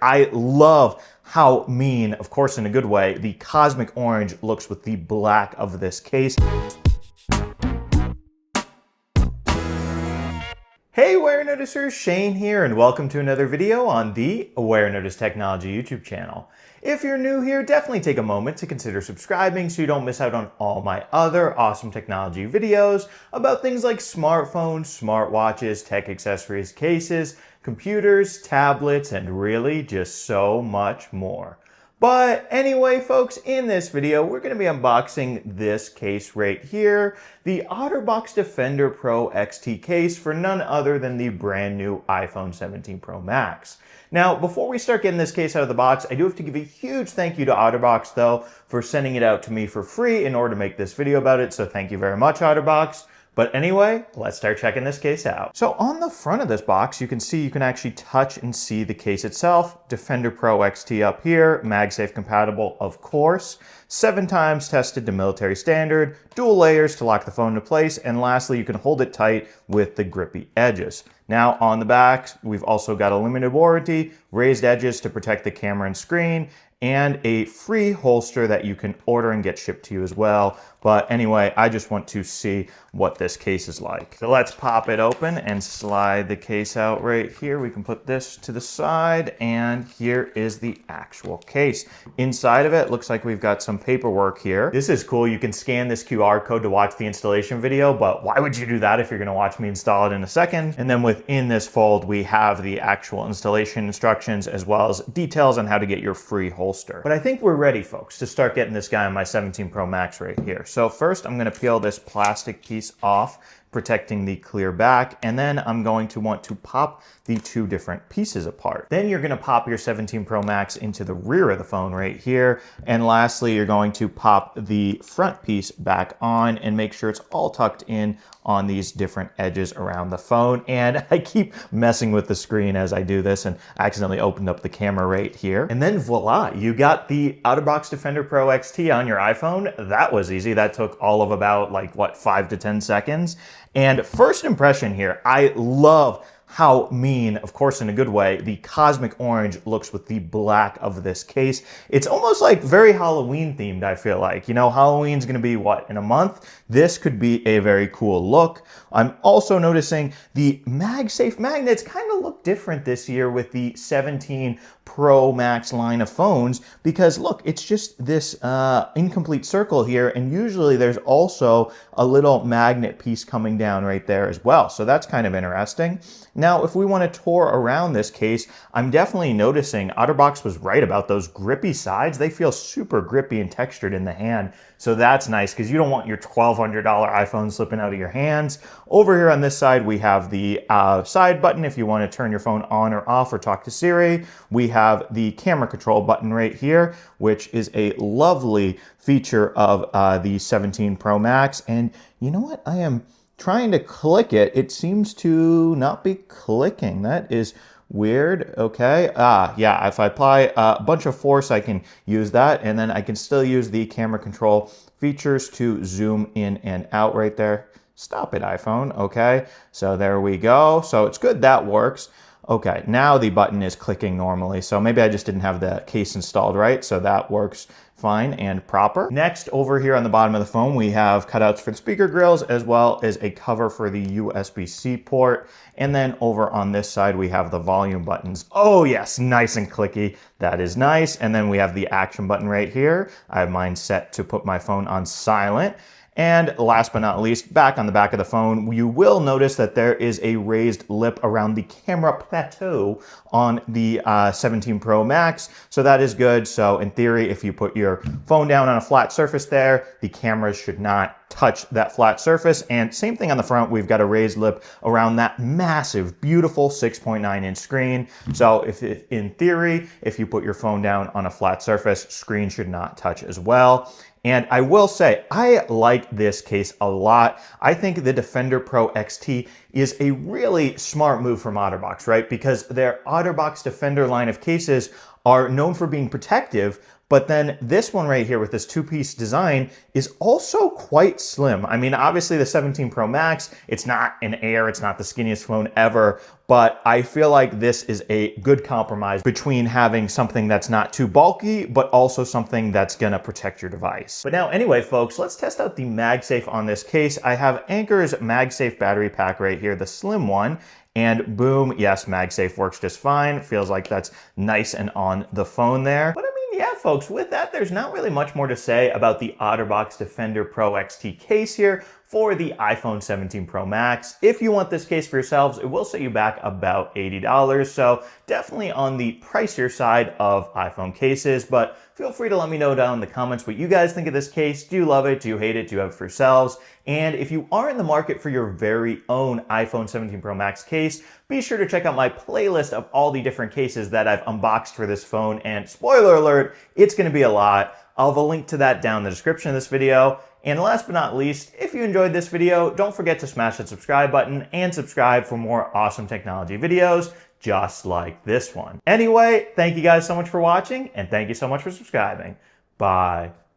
I love how mean, of course in a good way, the cosmic orange looks with the black of this case. Hey Warenoticers, Shane here, and welcome to another video on the Warenotice Technology YouTube channel. If you're new here, definitely take a moment to consider subscribing so you don't miss out on all my other awesome technology videos about things like smartphones, smartwatches, tech accessories, cases, computers, tablets, and really just so much more. But anyway, folks, in this video, we're going to be unboxing this case right here, the OtterBox Defender Pro XT case for none other than the brand new iPhone 17 Pro Max. Now, before we start getting this case out of the box, I do have to give a huge thank you to OtterBox, though, for sending it out to me for free in order to make this video about it, so thank you very much, OtterBox. But anyway, let's start checking this case out. So on the front of this box, you can see you can actually touch and see the case itself. Defender Pro XT up here, MagSafe compatible, of course. 7 times tested to military standard, dual layers to lock the phone into place, and lastly, you can hold it tight with the grippy edges. Now on the back, we've also got a limited warranty, raised edges to protect the camera and screen, and a free holster that you can order and get shipped to you as well. But anyway, I just want to see what this case is like. So let's pop it open and slide the case out right here. We can put this to the side, and here is the actual case. Inside of it, looks like we've got some paperwork here. This is cool. You can scan this QR code to watch the installation video, but why would you do that if you're gonna watch me install it in a second? And then within this fold, we have the actual installation instructions as well as details on how to get your free holster. But I think we're ready, folks, to start getting this guy on my 17 Pro Max right here. So first, I'm gonna peel this plastic piece off, protecting the clear back, and then I'm going to want to pop the 2 different pieces apart. Then you're gonna pop your 17 Pro Max into the rear of the phone right here, and lastly, you're going to pop the front piece back on and make sure it's all tucked in on these different edges around the phone. And I keep messing with the screen as I do this and accidentally opened up the camera right here. And then voila, you got the OtterBox Defender Pro XT on your iPhone. That was easy. That took all of about 5 to 10 seconds. And first impression here, I love how mean, of course in a good way, the cosmic orange looks with the black of this case. It's almost like very Halloween themed, I feel like. You know, Halloween's gonna be what, in a month? This could be a very cool look. I'm also noticing the MagSafe magnets kind of look different this year with the 17 Pro Max line of phones, because look, it's just this incomplete circle here, and usually there's also a little magnet piece coming down right there as well. So that's kind of interesting. Now, if we want to tour around this case, I'm definitely noticing OtterBox was right about those grippy sides. They feel super grippy and textured in the hand. So that's nice because you don't want your $1,200 iPhone slipping out of your hands. Over here on this side, we have the side button if you want to turn your phone on or off or talk to Siri. We have the camera control button right here, which is a lovely feature of the 17 Pro Max. And you know what? I am trying to click it. It seems to not be clicking. That is weird. Okay. Yeah, if I apply a bunch of force, I can use that, and then I can still use the camera control features to zoom in and out right there. Stop it, iPhone. Okay. So there we go. So it's good that works. Okay, now the button is clicking normally, so maybe I just didn't have the case installed right, so that works fine and proper. Next, over here on the bottom of the phone, we have cutouts for the speaker grills, as well as a cover for the USB-C port. And then over on this side, we have the volume buttons. Oh yes, nice and clicky. That is nice. And then we have the action button right here. I have mine set to put my phone on silent. And last but not least, back on the back of the phone, you will notice that there is a raised lip around the camera plateau on the 17 Pro Max. So that is good. So in theory, if you put your phone down on a flat surface there, the cameras should not touch that flat surface. And same thing on the front, we've got a raised lip around that massive, beautiful 6.9-inch screen. So in theory, if you put your phone down on a flat surface, screen should not touch as well. And I will say, I like this case a lot. I think the Defender Pro XT is a really smart move from OtterBox, right? Because their OtterBox Defender line of cases are known for being protective, But then this one right here with this two-piece design is also quite slim. I mean, obviously the 17 Pro Max, it's not an Air, it's not the skinniest phone ever, but I feel like this is a good compromise between having something that's not too bulky, but also something that's gonna protect your device. But now anyway, folks, let's test out the MagSafe on this case. I have Anker's MagSafe battery pack right here, the slim one. And boom, yes, MagSafe works just fine. Feels like that's nice and on the phone there. But I mean, yeah, folks, with that, there's not really much more to say about the OtterBox Defender Pro XT case here for the iPhone 17 Pro Max. If you want this case for yourselves, it will set you back about $80. So definitely on the pricier side of iPhone cases, but feel free to let me know down in the comments what you guys think of this case. Do you love it? Do you hate it? Do you have it for yourselves? And if you are in the market for your very own iPhone 17 Pro Max case, be sure to check out my playlist of all the different cases that I've unboxed for this phone. And spoiler alert, it's going to be a lot. I'll have a link to that down in the description of this video. And last but not least, if you enjoyed this video, don't forget to smash that subscribe button and subscribe for more awesome technology videos just like this one. Anyway, thank you guys so much for watching, and thank you so much for subscribing. Bye.